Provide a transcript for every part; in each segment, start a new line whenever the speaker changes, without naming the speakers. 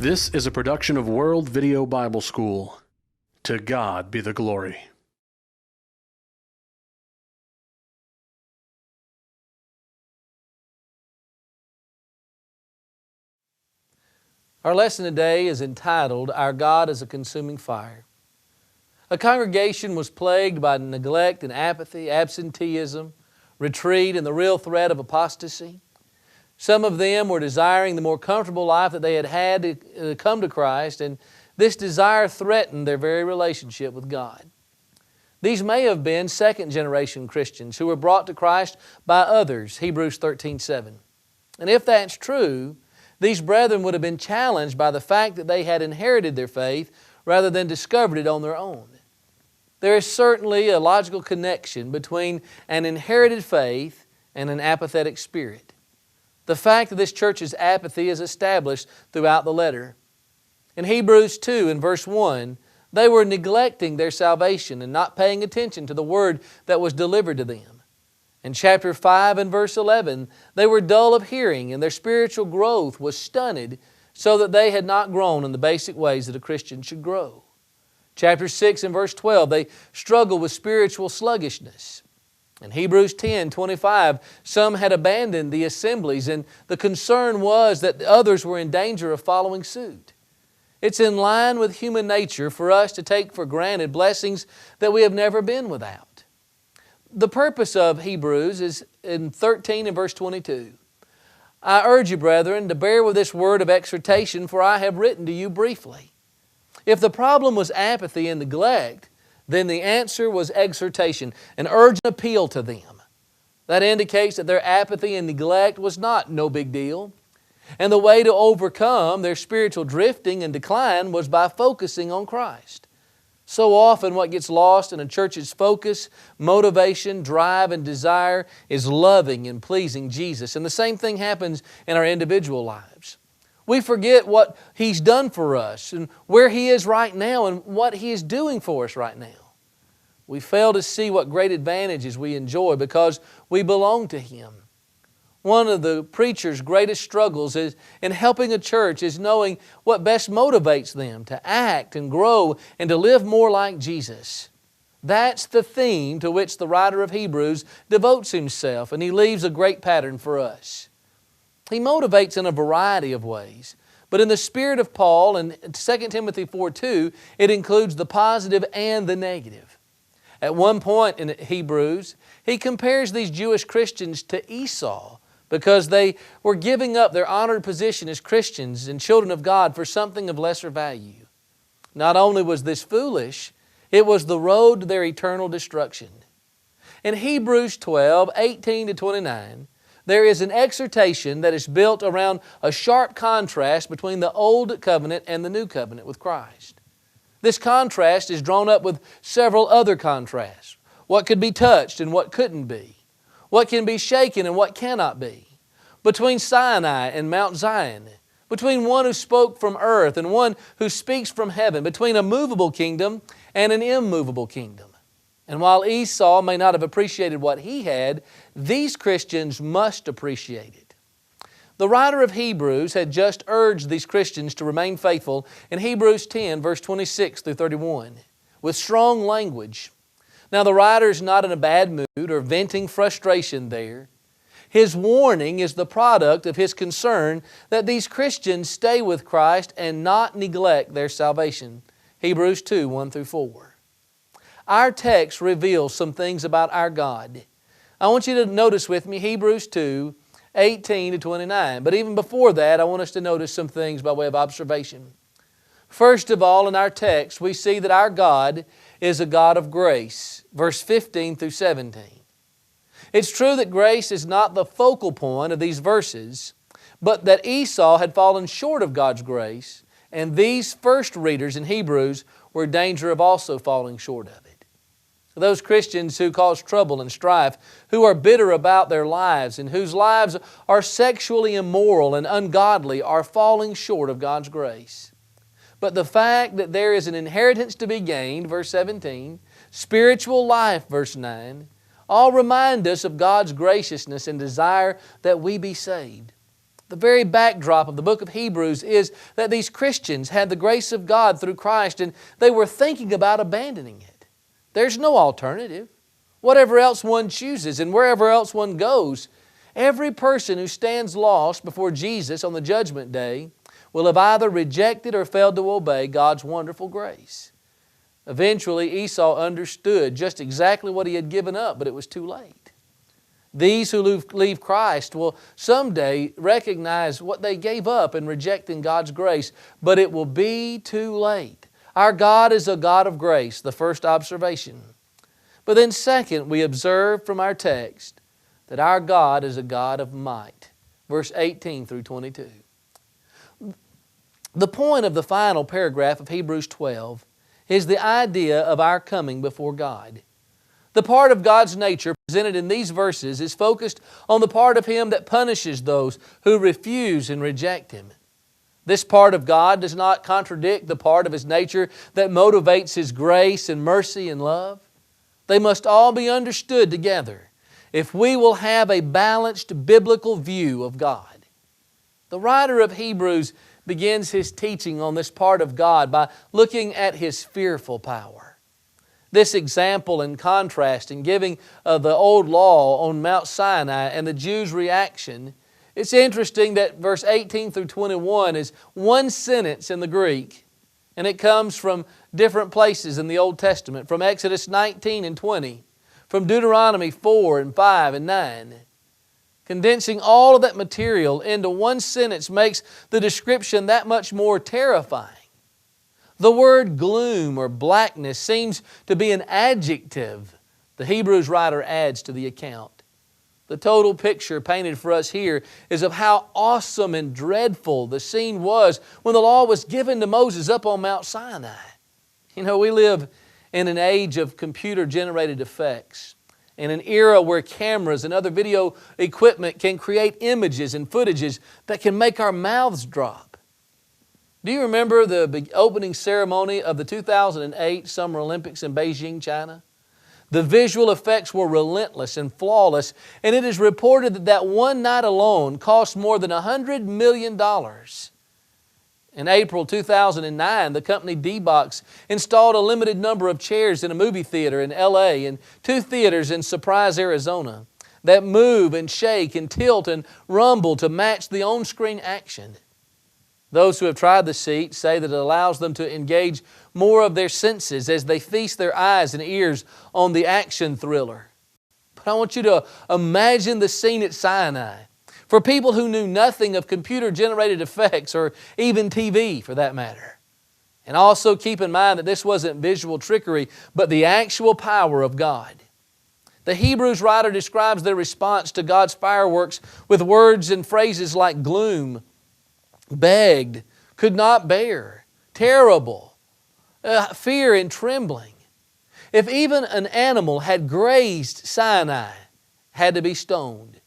This is a production of World Video Bible School. To God be the glory.
Our lesson today is entitled, Our God is a Consuming Fire. A congregation was plagued by neglect and apathy, absenteeism, retreat, and the real threat of apostasy. Some of them were desiring the more comfortable life that they had had to come to Christ, and this desire threatened their very relationship with God. These may have been second-generation Christians who were brought to Christ by others, Hebrews 13:7. And if that's true, these brethren would have been challenged by the fact that they had inherited their faith rather than discovered it on their own. There is certainly a logical connection between an inherited faith and an apathetic spirit. The fact that this church's apathy is established throughout the letter. In Hebrews 2 and verse 1, they were neglecting their salvation and not paying attention to the word that was delivered to them. In chapter 5 and verse 11, they were dull of hearing and their spiritual growth was stunted so that they had not grown in the basic ways that a Christian should grow. Chapter 6 and verse 12, they struggled with spiritual sluggishness. In Hebrews 10:25, some had abandoned the assemblies and the concern was that others were in danger of following suit. It's in line with human nature for us to take for granted blessings that we have never been without. The purpose of Hebrews is in 13 and verse 22. I urge you, brethren, to bear with this word of exhortation, for I have written to you briefly. If the problem was apathy and neglect, then the answer was exhortation, an urgent appeal to them. That indicates that their apathy and neglect was not no big deal. And the way to overcome their spiritual drifting and decline was by focusing on Christ. So often what gets lost in a church's focus, motivation, drive, and desire is loving and pleasing Jesus. And the same thing happens in our individual lives. We forget what He's done for us and where He is right now and what He is doing for us right now. We fail to see what great advantages we enjoy because we belong to Him. One of the preacher's greatest struggles in helping a church is knowing what best motivates them to act and grow and to live more like Jesus. That's the theme to which the writer of Hebrews devotes himself, and he leaves a great pattern for us. He motivates in a variety of ways. But in the spirit of Paul, in 2 Timothy 4:2, it includes the positive and the negative. At one point in Hebrews, he compares these Jewish Christians to Esau because they were giving up their honored position as Christians and children of God for something of lesser value. Not only was this foolish, it was the road to their eternal destruction. In Hebrews 12:18-29, there is an exhortation that is built around a sharp contrast between the Old Covenant and the New Covenant with Christ. This contrast is drawn up with several other contrasts. What could be touched and what couldn't be. What can be shaken and what cannot be. Between Sinai and Mount Zion. Between one who spoke from earth and one who speaks from heaven. Between a movable kingdom and an immovable kingdom. And while Esau may not have appreciated what he had, these Christians must appreciate it. The writer of Hebrews had just urged these Christians to remain faithful in Hebrews 10, verse 26-31, with strong language. Now the writer is not in a bad mood or venting frustration there. His warning is the product of his concern that these Christians stay with Christ and not neglect their salvation. Hebrews 2, 1-4. Our text reveals some things about our God. I want you to notice with me Hebrews 2, 18-29. But even before that, I want us to notice some things by way of observation. First of all, in our text, we see that our God is a God of grace. Verse 15-17. It's true that grace is not the focal point of these verses, but that Esau had fallen short of God's grace, and these first readers in Hebrews were in danger of also falling short of it. Those Christians who cause trouble and strife, who are bitter about their lives and whose lives are sexually immoral and ungodly are falling short of God's grace. But the fact that there is an inheritance to be gained, verse 17, spiritual life, verse 9, all remind us of God's graciousness and desire that we be saved. The very backdrop of the book of Hebrews is that these Christians had the grace of God through Christ and they were thinking about abandoning it. There's no alternative. Whatever else one chooses and wherever else one goes, every person who stands lost before Jesus on the judgment day will have either rejected or failed to obey God's wonderful grace. Eventually, Esau understood just exactly what he had given up, but it was too late. These who leave Christ will someday recognize what they gave up in rejecting God's grace, but it will be too late. Our God is a God of grace, the first observation. But then second, we observe from our text that our God is a God of might. Verse 18 through 22. The point of the final paragraph of Hebrews 12 is the idea of our coming before God. The part of God's nature presented in these verses is focused on the part of Him that punishes those who refuse and reject Him. This part of God does not contradict the part of His nature that motivates His grace and mercy and love. They must all be understood together if we will have a balanced biblical view of God. The writer of Hebrews begins his teaching on this part of God by looking at His fearful power. This example and contrast in giving the old law on Mount Sinai and the Jews' reaction, it's interesting that verse 18 through 21 is one sentence in the Greek, and it comes from different places in the Old Testament, from Exodus 19 and 20, from Deuteronomy 4 and 5 and 9. Condensing all of that material into one sentence makes the description that much more terrifying. The word gloom or blackness seems to be an adjective the Hebrews writer adds to the account. The total picture painted for us here is of how awesome and dreadful the scene was when the law was given to Moses up on Mount Sinai. You know, we live in an age of computer-generated effects, in an era where cameras and other video equipment can create images and footages that can make our mouths drop. Do you remember the opening ceremony of the 2008 Summer Olympics in Beijing, China? The visual effects were relentless and flawless, and it is reported that one night alone cost more than $100 million. In April 2009, the company D-Box installed a limited number of chairs in a movie theater in LA and 2 theaters in Surprise, Arizona that move and shake and tilt and rumble to match the on-screen action. Those who have tried the seat say that it allows them to engage more of their senses as they feast their eyes and ears on the action thriller. But I want you to imagine the scene at Sinai for people who knew nothing of computer-generated effects or even TV for that matter. And also keep in mind that this wasn't visual trickery, but the actual power of God. The Hebrews writer describes their response to God's fireworks with words and phrases like gloom, begged, could not bear, terrible, fear and trembling. If even an animal had grazed Sinai, had to be stoned.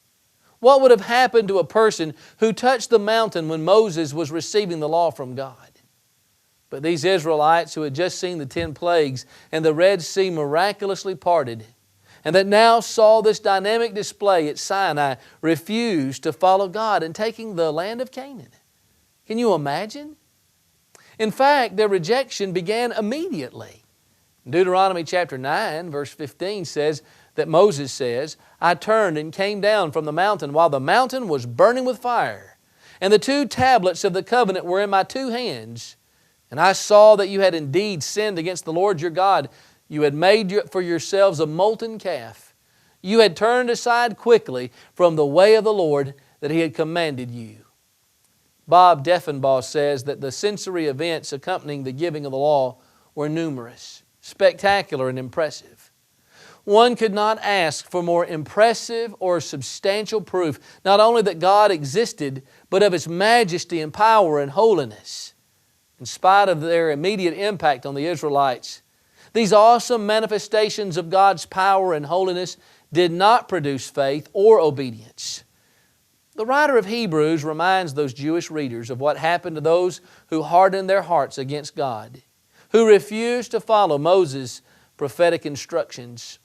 What would have happened to a person who touched the mountain when Moses was receiving the law from God? But these Israelites who had just seen the 10 plagues and the Red Sea miraculously parted, and that now saw this dynamic display at Sinai, refused to follow God in taking the land of Canaan. Can you imagine? In fact, their rejection began immediately. Deuteronomy chapter 9, verse 15 says that Moses says, I turned and came down from the mountain while the mountain was burning with fire, and the 2 tablets of the covenant were in my 2 hands. And I saw that you had indeed sinned against the Lord your God. You had made for yourselves a molten calf. You had turned aside quickly from the way of the Lord that He had commanded you. Bob Deffenbaugh says that the sensory events accompanying the giving of the law were numerous, spectacular, and impressive. One could not ask for more impressive or substantial proof, not only that God existed, but of His majesty and power and holiness. In spite of their immediate impact on the Israelites, these awesome manifestations of God's power and holiness did not produce faith or obedience. The writer of Hebrews reminds those Jewish readers of what happened to those who hardened their hearts against God, who refused to follow Moses' prophetic instructions.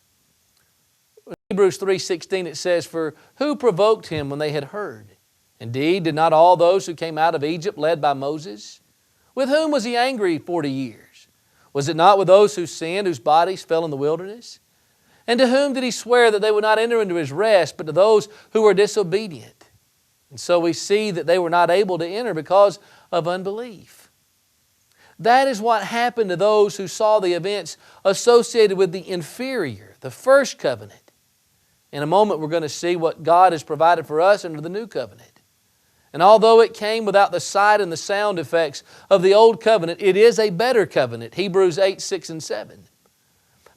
In Hebrews 3:16 it says, For who provoked him when they had heard? Indeed, did not all those who came out of Egypt led by Moses? With whom was He angry 40 years? Was it not with those who sinned, whose bodies fell in the wilderness? And to whom did He swear that they would not enter into His rest, but to those who were disobedient? And so we see that they were not able to enter because of unbelief. That is what happened to those who saw the events associated with the inferior, the first covenant. In a moment we're going to see what God has provided for us under the new covenant. And although it came without the sight and the sound effects of the old covenant, it is a better covenant, Hebrews 8, 6, and 7.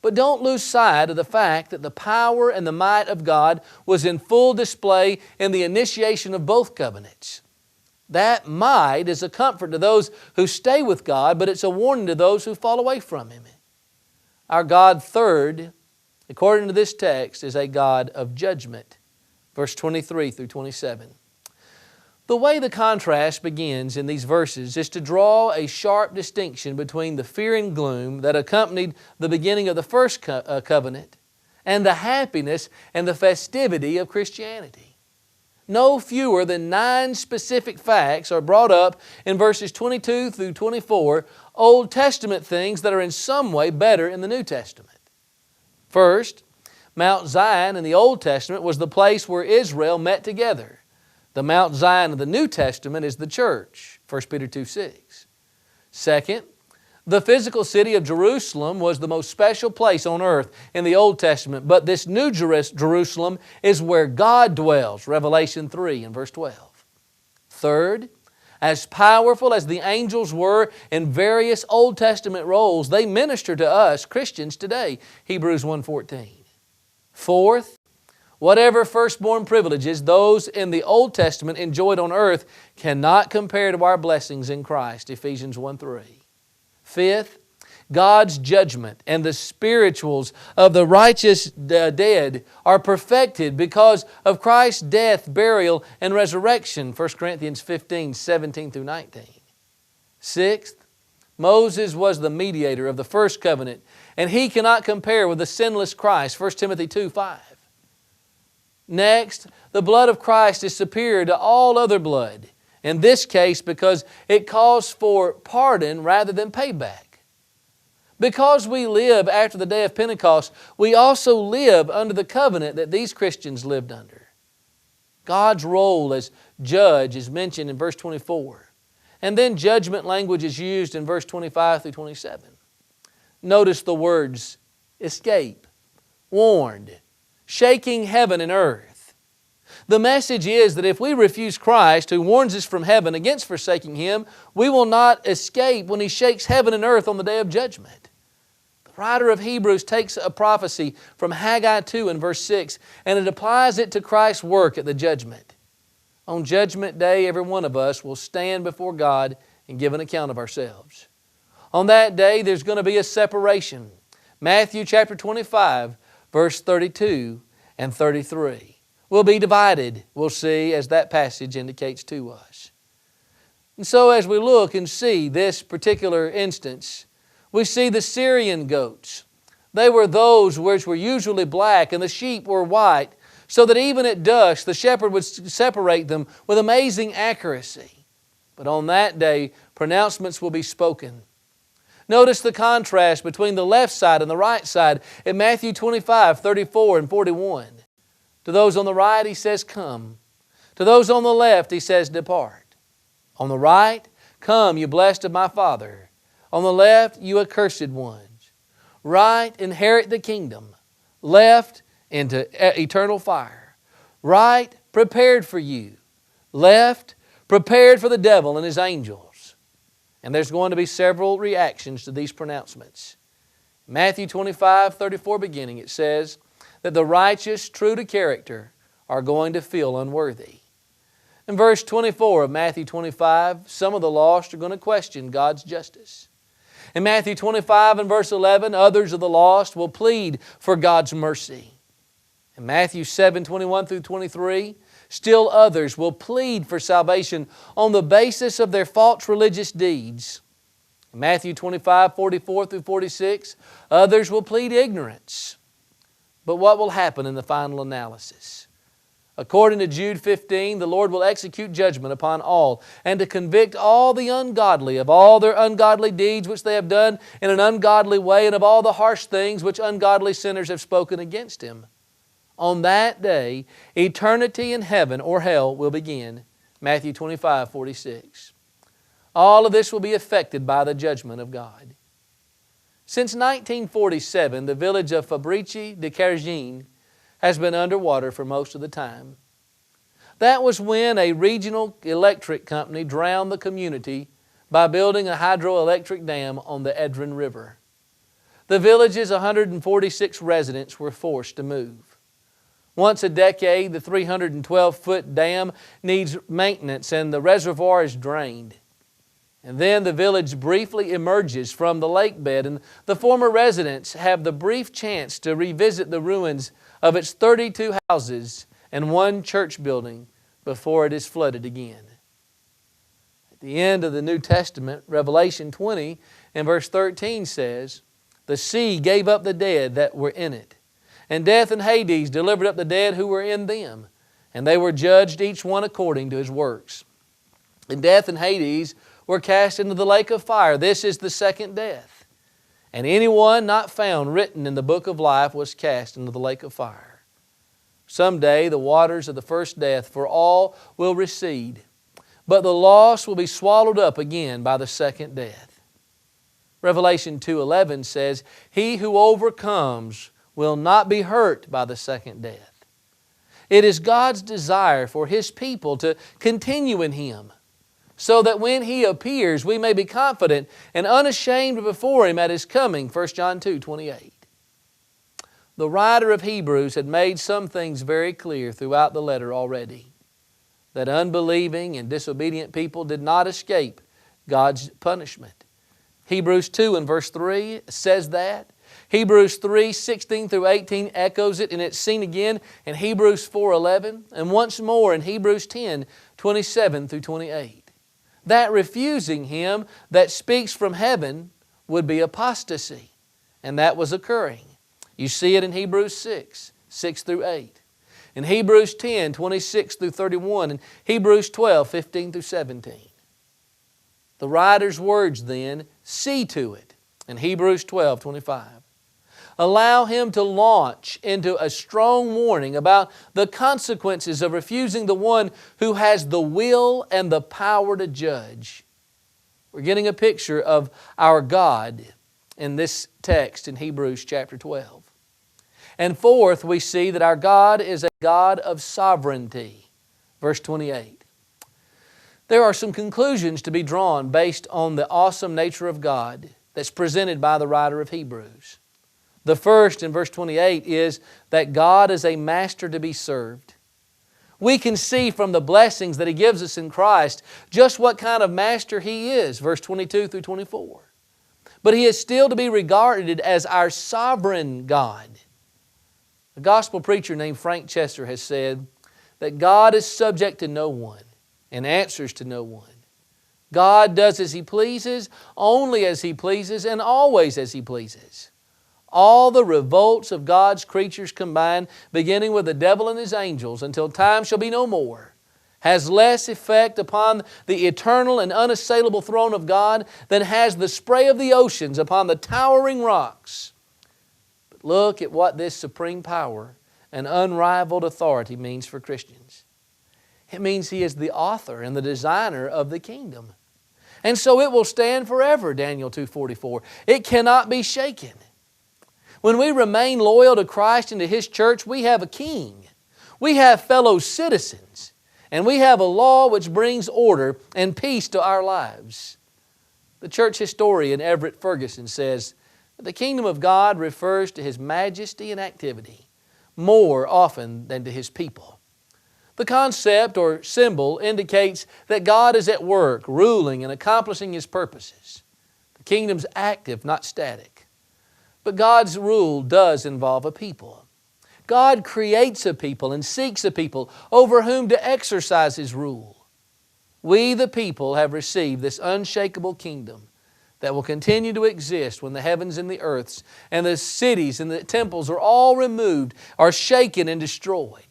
But don't lose sight of the fact that the power and the might of God was in full display in the initiation of both covenants. That might is a comfort to those who stay with God, but it's a warning to those who fall away from Him. Our God, third, according to this text, is a God of judgment. Verse 23 through 27. The way the contrast begins in these verses is to draw a sharp distinction between the fear and gloom that accompanied the beginning of the first covenant and the happiness and the festivity of Christianity. No fewer than 9 specific facts are brought up in verses 22 through 24, Old Testament things that are in some way better in the New Testament. First, Mount Zion in the Old Testament was the place where Israel met together. The Mount Zion of the New Testament is the church, 1 Peter 2, 6. Second, the physical city of Jerusalem was the most special place on earth in the Old Testament, but this new Jerusalem is where God dwells, Revelation 3 and verse 12. Third, as powerful as the angels were in various Old Testament roles, they minister to us, Christians, today, Hebrews 1:14. Fourth, whatever firstborn privileges those in the Old Testament enjoyed on earth cannot compare to our blessings in Christ, Ephesians 1:3. Fifth, God's judgment and the spirituals of the righteous dead are perfected because of Christ's death, burial, and resurrection, 1 Corinthians 15, 17 through 19. Sixth, Moses was the mediator of the first covenant, and he cannot compare with the sinless Christ, 1 Timothy 2, 5. Next, the blood of Christ is superior to all other blood, in this case because it calls for pardon rather than payback. Because we live after the day of Pentecost, we also live under the covenant that these Christians lived under. God's role as judge is mentioned in verse 24, and then judgment language is used in verse 25 through 27. Notice the words escape, warned, shaking heaven and earth. The message is that if we refuse Christ, who warns us from heaven against forsaking Him, we will not escape when He shakes heaven and earth on the day of judgment. The writer of Hebrews takes a prophecy from Haggai 2 and verse 6, and it applies it to Christ's work at the judgment. On Judgment Day, every one of us will stand before God and give an account of ourselves. On that day, there's going to be a separation. Matthew chapter 25, verse 32 and 33. We'll be divided, we'll see, as that passage indicates to us. And so as we look and see this particular instance, we see the Syrian goats. They were those which were usually black, and the sheep were white, so that even at dusk the shepherd would separate them with amazing accuracy. But on that day, pronouncements will be spoken. Notice the contrast between the left side and the right side in Matthew 25, 34 and 41. To those on the right, He says, come. To those on the left, He says, depart. On the right, come, you blessed of my Father. On the left, you accursed ones. Right, inherit the kingdom. Left, into eternal fire. Right, prepared for you. Left, prepared for the devil and his angels. And there's going to be several reactions to these pronouncements. Matthew 25, 34 beginning, it says that the righteous, true to character, are going to feel unworthy. In verse 24 of Matthew 25, some of the lost are going to question God's justice. In Matthew 25 and verse 11, others of the lost will plead for God's mercy. In Matthew 7, 21 through 23, still others will plead for salvation on the basis of their false religious deeds. In Matthew 25, 44 through 46, others will plead ignorance. But what will happen in the final analysis? According to Jude 15, the Lord will execute judgment upon all, and to convict all the ungodly of all their ungodly deeds which they have done in an ungodly way, and of all the harsh things which ungodly sinners have spoken against Him. On that day, eternity in heaven or hell will begin. Matthew 25:46. All of this will be affected by the judgment of God. Since 1947, the village of Fabrici de Carigine has been underwater for most of the time. That was when a regional electric company drowned the community by building a hydroelectric dam on the Edron River. The village's 146 residents were forced to move. Once a decade, the 312-foot dam needs maintenance and the reservoir is drained. And then the village briefly emerges from the lake bed, and the former residents have the brief chance to revisit the ruins of its 32 houses and one church building before it is flooded again. At the end of the New Testament, Revelation 20 and verse 13 says, "The sea gave up the dead that were in it, and death and Hades delivered up the dead who were in them, and they were judged each one according to his works. And death and Hades were cast into the lake of fire. This is the second death. And anyone not found written in the book of life was cast into the lake of fire. Someday the waters of the first death for all will recede, but the lost will be swallowed up again by the second death." Revelation 2:11 says, "He who overcomes will not be hurt by the second death." It is God's desire for His people to continue in Him, so that when He appears, we may be confident and unashamed before Him at His coming, 1 John 2:28. The writer of Hebrews had made some things very clear throughout the letter already, that unbelieving and disobedient people did not escape God's punishment. Hebrews 2 and verse 3 says that. Hebrews 3:16 through 18 echoes it, and it's seen again in Hebrews 4:11, and once more in Hebrews 10:27 through 28. That refusing Him that speaks from heaven would be apostasy, and that was occurring. You see it in Hebrews 6 through 8. In Hebrews 10:26 through 31, and Hebrews 12:15 through 17. The writer's words then, see to it in Hebrews 12:25. Allow him to launch into a strong warning about the consequences of refusing the one who has the will and the power to judge. We're getting a picture of our God in this text in Hebrews chapter 12. And fourth, we see that our God is a God of sovereignty. Verse 28. There are some conclusions to be drawn based on the awesome nature of God that's presented by the writer of Hebrews. The first, in verse 28, is that God is a master to be served. We can see from the blessings that He gives us in Christ just what kind of master He is, verse 22 through 24. But He is still to be regarded as our sovereign God. A gospel preacher named Frank Chester has said that God is subject to no one and answers to no one. God does as He pleases, only as He pleases, and always as He pleases. All the revolts of God's creatures combined, beginning with the devil and his angels until time shall be no more, has less effect upon the eternal and unassailable throne of God than has the spray of the oceans upon the towering rocks. But look at what this supreme power and unrivaled authority means for Christians. It means He is the author and the designer of the kingdom. And so it will stand forever, Daniel 2:44. It cannot be shaken. When we remain loyal to Christ and to His church, we have a king. We have fellow citizens. And we have a law which brings order and peace to our lives. The church historian Everett Ferguson says that the kingdom of God refers to His majesty and activity more often than to His people. The concept or symbol indicates that God is at work, ruling and accomplishing His purposes. The kingdom's active, not static. But God's rule does involve a people. God creates a people and seeks a people over whom to exercise His rule. We, the people, have received this unshakable kingdom that will continue to exist when the heavens and the earths and the cities and the temples are all removed, are shaken and destroyed.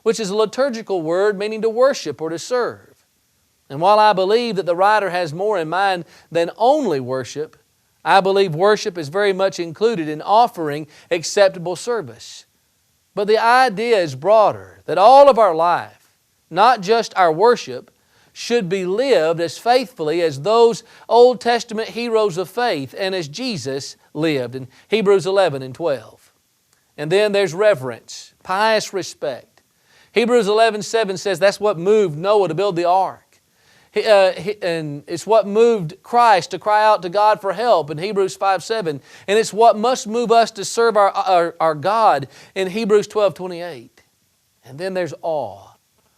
which is a liturgical word meaning to worship or to serve. And while I believe that the writer has more in mind than only worship, I believe worship is very much included in offering acceptable service. But the idea is broader, that all of our life, not just our worship, should be lived as faithfully as those Old Testament heroes of faith and as Jesus lived in Hebrews 11 and 12. And then there's reverence, pious respect. Hebrews 11:7 says that's what moved Noah to build the ark. And it's what moved Christ to cry out to God for help in Hebrews 5:7. And it's what must move us to serve our God in Hebrews 12:28. And then there's awe.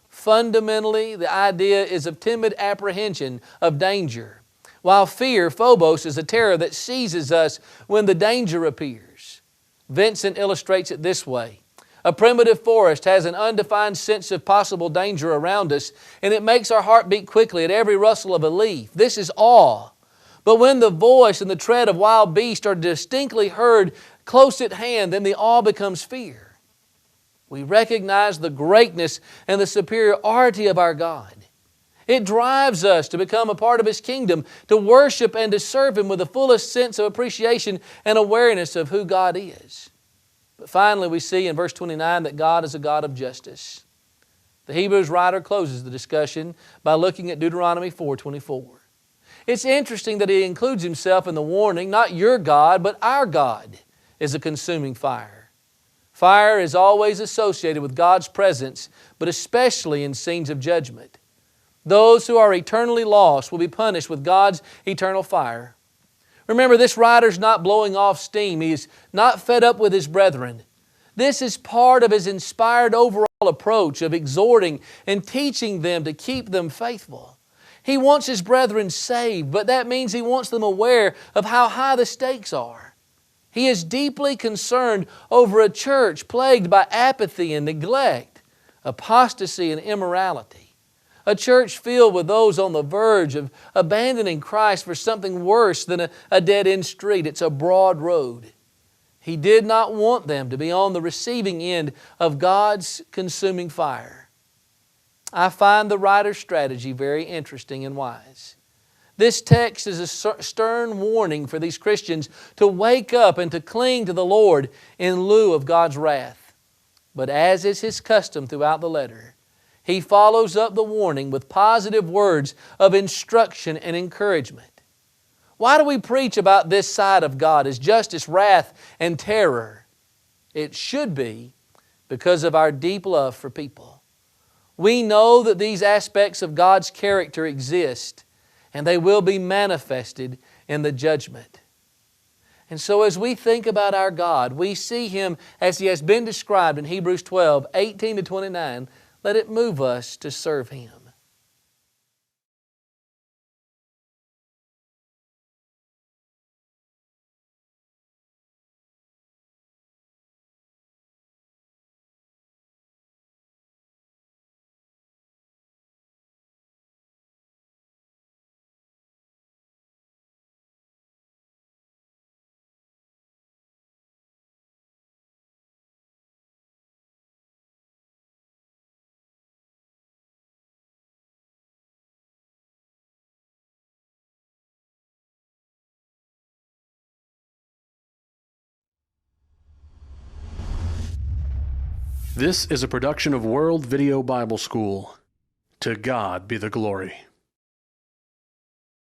Fundamentally, the idea is of timid apprehension of danger, while fear, phobos, is a terror that seizes us when the danger appears. Vincent illustrates it this way. A primitive forest has an undefined sense of possible danger around us, and it makes our heart beat quickly at every rustle of a leaf. This is awe. But when the voice and the tread of wild beasts are distinctly heard close at hand, then the awe becomes fear. We recognize the greatness and the superiority of our God. It drives us to become a part of His kingdom, to worship and to serve Him with the fullest sense of appreciation and awareness of who God is. But finally, we see in verse 29 that God is a God of justice. The Hebrews writer closes the discussion by looking at Deuteronomy 4:24. It's interesting that he includes himself in the warning, not your God, but our God is a consuming fire. Fire is always associated with God's presence, but especially in scenes of judgment. Those who are eternally lost will be punished with God's eternal fire. Remember, this writer's not blowing off steam. He's not fed up with his brethren. This is part of his inspired overall approach of exhorting and teaching them to keep them faithful. He wants his brethren saved, but that means he wants them aware of how high the stakes are. He is deeply concerned over a church plagued by apathy and neglect, apostasy and immorality. A church filled with those on the verge of abandoning Christ for something worse than a dead-end street. It's a broad road. He did not want them to be on the receiving end of God's consuming fire. I find the writer's strategy very interesting and wise. This text is a stern warning for these Christians to wake up and to cling to the Lord in lieu of God's wrath. But as is His custom throughout the letter, He follows up the warning with positive words of instruction and encouragement. Why do we preach about this side of God as justice, wrath, and terror? It should be because of our deep love for people. We know that these aspects of God's character exist, and they will be manifested in the judgment. And so as we think about our God, we see Him as He has been described in Hebrews 12:18-29. Let it move us to serve Him.
This is a production of World Video Bible School. To God be the glory.